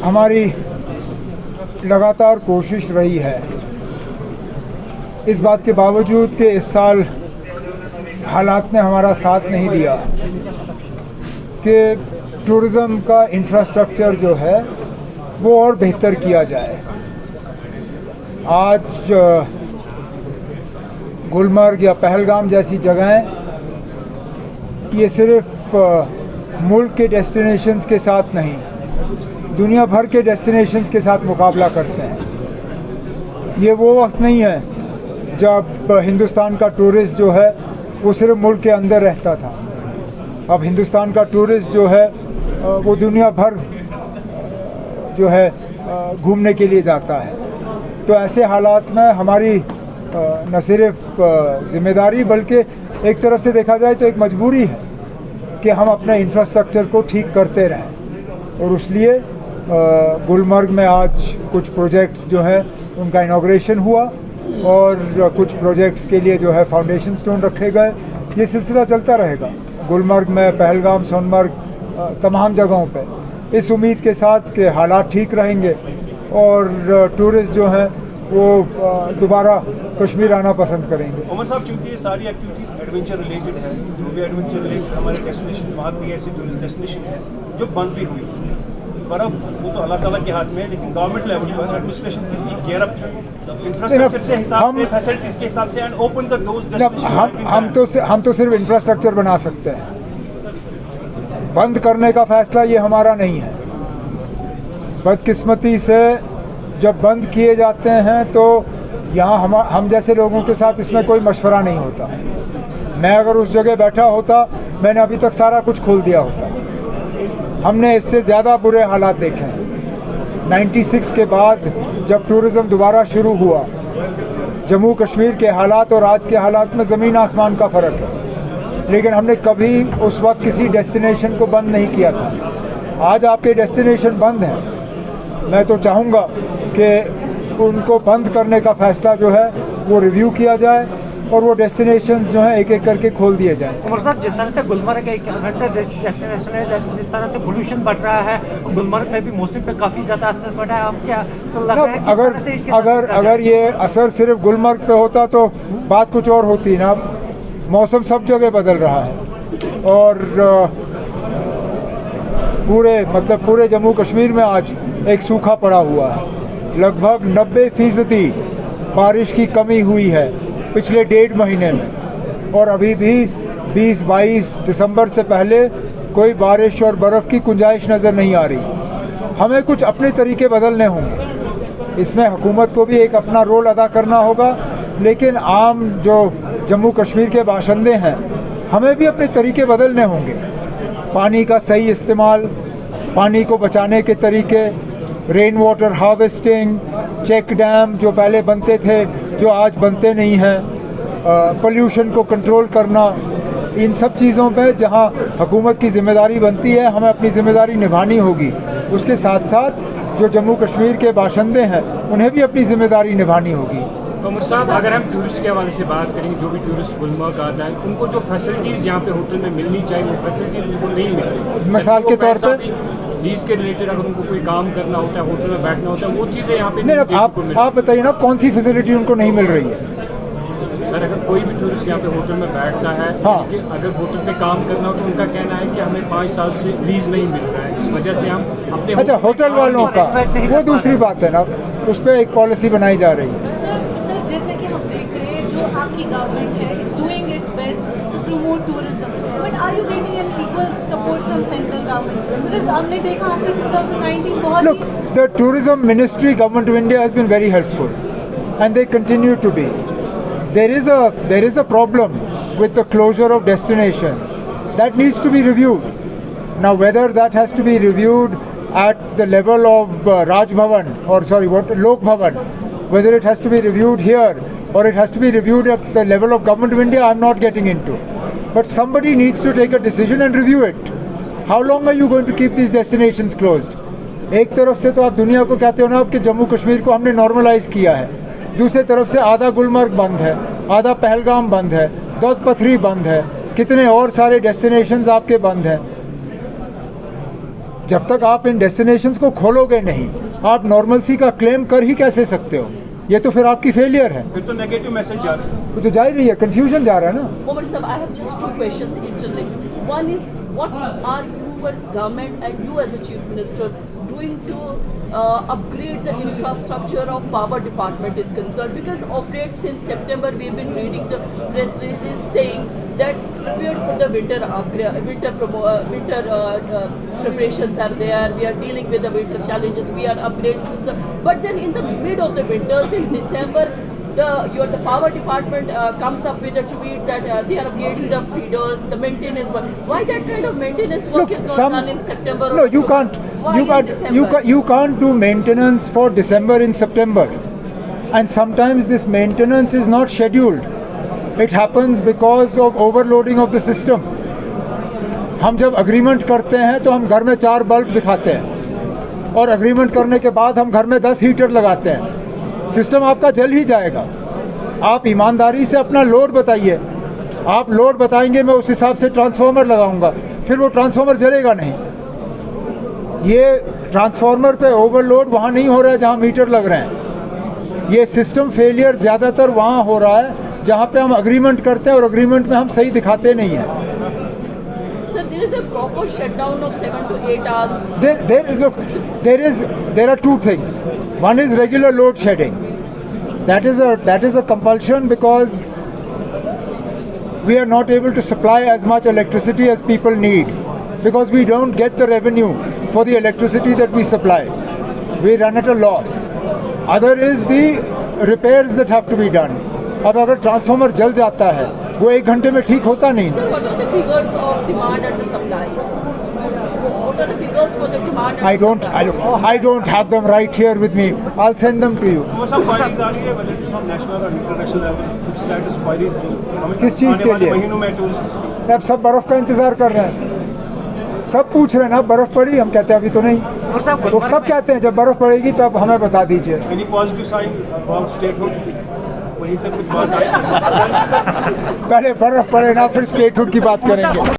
हमारी लगातार कोशिश रही है, इस बात के बावजूद कि इस साल हालात ने हमारा साथ नहीं दिया कि टूरिज़्म का इंफ्रास्ट्रक्चर जो है वो और बेहतर किया जाए। आज गुलमर्ग या पहलगाम जैसी जगहें ये सिर्फ मुल्क के डेस्टिनेशंस के साथ नहीं, दुनिया भर के डेस्टिनेशंस के साथ मुकाबला करते हैं। ये वो वक्त नहीं है जब हिंदुस्तान का टूरिस्ट जो है वो सिर्फ मुल्क के अंदर रहता था। अब हिंदुस्तान का टूरिस्ट जो है वो दुनिया भर जो है घूमने के लिए जाता है। तो ऐसे हालात में हमारी न सिर्फ ज़िम्मेदारी बल्कि एक तरफ से देखा जाए तो एक मजबूरी है कि हम अपने इंफ्रास्ट्रक्चर को ठीक करते रहें। और इसलिए गुलमर्ग में आज कुछ प्रोजेक्ट्स जो है उनका इनॉग्रेशन हुआ और कुछ प्रोजेक्ट्स के लिए जो है फाउंडेशन स्टोन रखे गए। ये सिलसिला चलता रहेगा गुलमर्ग में, पहलगाम, सोनमर्ग, तमाम जगहों पे, इस उम्मीद के साथ कि हालात ठीक रहेंगे और टूरिस्ट जो हैं वो दोबारा कश्मीर आना पसंद करेंगे। उमर साहब, चूँकि ये सारी एक्टिविटीज़ एडवेंचर रिलेटेड है, जो भी एडवेंचर रिलेटेड हमारे डेस्टिनेशन वहाँ भी ऐसे टूरिस्ट डेस्टिनेशन हैं जो बंद भी हुई, पर अब वो तो अल्लाह ताला के हाथ में है, लेकिन गवर्नमेंट लेवल पर एडमिनिस्ट्रेशन कितनी गेयर अप इंफ्रास्ट्रक्चर से हिसाब से, फैसिलिटीज़ के हिसाब से and open the doors destination. हम तो सिर्फ इंफ्रास्ट्रक्चर बना सकते हैं, बंद करने का फैसला ये हमारा नहीं है। बदकिस्मती से जब बंद किए जाते हैं तो यहाँ हम जैसे लोगों के साथ इसमें कोई मशवरा नहीं होता। मैं अगर उस जगह बैठा होता, मैंने अभी तक सारा कुछ खोल दिया होता। हमने इससे ज़्यादा बुरे हालात देखे हैं। 96 के बाद जब टूरिज़्म दोबारा शुरू हुआ, जम्मू कश्मीर के हालात और आज के हालात में ज़मीन आसमान का फ़र्क है। लेकिन हमने कभी उस वक्त किसी डेस्टिनेशन को बंद नहीं किया था। आज आपके डेस्टिनेशन बंद हैं, मैं तो चाहूँगा कि उनको बंद करने का फ़ैसला जो है वो रिव्यू किया जाए और वो डेस्टिनेशंस जो हैं एक एक करके खोल दिए जाएं। उमर साहब, जिस तरह से गुलमर्ग एक डेस्टिनेशन है, जिस तरह से पोल्यूशन बढ़ रहा है, गुलमर्ग में भी मौसम पे काफ़ी ज़्यादा असर पड़ रहा है, अब क्या लग रहा है अगर ये असर सिर्फ गुलमर्ग पे होता तो बात कुछ और होती ना। मौसम सब जगह बदल रहा है और पूरे जम्मू कश्मीर में आज एक सूखा पड़ा हुआ है। लगभग 90% बारिश की कमी हुई है पिछले 1.5 महीने में, और अभी भी 20-22 दिसंबर से पहले कोई बारिश और बर्फ़ की गुंजाइश नज़र नहीं आ रही। हमें कुछ अपने तरीके बदलने होंगे, इसमें हुकूमत को भी एक अपना रोल अदा करना होगा, लेकिन आम जो जम्मू कश्मीर के बाशिंदे हैं हमें भी अपने तरीके बदलने होंगे। पानी का सही इस्तेमाल, पानी को बचाने के तरीके, rain water harvesting, check dam जो पहले बनते थे जो आज बनते नहीं हैं, पोल्यूशन को कंट्रोल करना, इन सब चीज़ों पे जहां हुकूमत की ज़िम्मेदारी बनती है हमें अपनी ज़िम्मेदारी निभानी होगी। उसके साथ साथ जो जम्मू कश्मीर के बाशिंदे हैं उन्हें भी अपनी ज़िम्मेदारी निभानी होगी। उमर साहब, अगर हम टूरिस्ट के हवाले से बात करें, जो भी टूरिस्ट गुलमर्ग आता है उनको जो फैसिलिटीज़ यहाँ पे होटल में मिलनी चाहिए वो फैसिलिटीज़ उनको नहीं मिल रही। मिसाल के तौर पर लीज के रिलेटेड अगर उनको कोई काम करना होता है, होटल में बैठना होता है, वो चीज़ें यहाँ पे नहीं। आप बताइए ना कौन सी फैसिलिटी उनको नहीं मिल रही है? सर, अगर कोई भी टूरिस्ट यहाँ पे होटल में बैठता है, हाँ, अगर होटल पे काम करना हो तो उनका कहना है कि हमें 5 साल से लीज नहीं मिल रहा है, जिस वजह से हम अपने अच्छा, होटल वालों का वो दूसरी बात है ना, उस पर एक पॉलिसी बनाई जा रही है। सर जैसे कि हम देख रहे हैं जो आपकी गवर्नमेंट है it's doing its best to promote tourism, but are you getting an equal support from central government? Because हमने देखा आफ्टर 2019 बहुत Look, the tourism ministry, government of India has been very helpful and they continue to be. There is a problem with the closure of destinations that needs to be reviewed. Now whether that has to be reviewed at the level of Raj Bhavan or Lok Bhavan, whether it has to be reviewed here or it has to be reviewed at the level of government of India, I'm not getting into. But somebody needs to take a decision and review it. How long are you going to keep these destinations closed? एक तरफ से तो आप दुनिया को कहते हो ना कि जम्मू कश्मीर को हमने नॉर्मलाइज किया है, दूसरी तरफ से आधा गुलमर्ग बंद है, आधा पहलगाम बंद है, दौद पथरी बंद है, कितने और सारे डेस्टिनेशंस आपके बंद हैं। जब तक आप इन डेस्टिनेशंस को खोलोगे नहीं, आप नॉर्मलसी का क्लेम कर ही कैसे सकते हो? ये तो फिर आपकी फेलियर है। फिर तो नेगेटिव मैसेज जा रहा है। वो तो जा ही रही है, कंफ्यूजन जा रहा है ना। Omar sir, I have just two questions interlinked. One is, what are your government and you as a chief minister doing to upgrade the infrastructure of power department is concerned? Because of late, since September, we have been reading the press releases saying that prepared for the winter preparations are there. We are dealing with the winter challenges. We are upgrading system. But then in the mid of the winters in December, the power department comes up with a tweet that they are upgrading the feeders, the maintenance work. Why that kind of maintenance work is not done in September? No, or you October? can't. Why in December? You can't do maintenance for December in September. And sometimes this maintenance is not scheduled. It happens because of overloading of the system. हम जब agreement करते हैं तो हम घर में 4 bulb दिखाते हैं और अग्रीमेंट करने के बाद हम घर में 10 हीटर लगाते हैं। सिस्टम आपका जल ही जाएगा। आप ईमानदारी से अपना लोड बताइए। आप लोड बताएंगे, मैं उस हिसाब से ट्रांसफार्मर लगाऊंगा, फिर वो ट्रांसफार्मर जलेगा नहीं। ये ट्रांसफार्मर पे ओवरलोड वहाँ नहीं हो रहा है जहाँ मीटर लग रहे हैं। ये सिस्टम फेलियर ज़्यादातर वहाँ हो रहा है जहाँ पे हम अग्रीमेंट करते हैं और अग्रीमेंट में हम सही दिखाते नहीं हैं। Sir, there is a proper shutdown of 7 to 8 hours. There are two things. One is regular load shedding. That is a compulsion because we are not able to supply as much electricity as people need because we don't get the revenue for the electricity that we supply. We run at a loss. Other is the repairs that have to be done. अब अगर transformer जल जाता है वो 1 घंटे में ठीक होता नहीं। Sir, what are the figures of demand and the supply? What are the figures for the demand and I don't have them right here with me. I'll send them to you. वो सब queries आ रही है, whether it's from national or international level, कुछ status queries जो हमें किस चीज़ के आने वाले लिए? महीनों में टूरिस्ट की। अब सब बर्फ़ का इंतज़ार कर रहे हैं। सब पूछ रहे हैं ना बर्फ़ पड़ी, हम कहते हैं अभी तो नहीं। वो सब कहते हैं जब बर्फ़ पड़ेगी तब हमें बता दीजिए। Any positive sign about statehood? वहीं से कुछ बात आई। पहले बर्फ़ पड़े ना, फिर स्टेटहुड की बात करेंगे।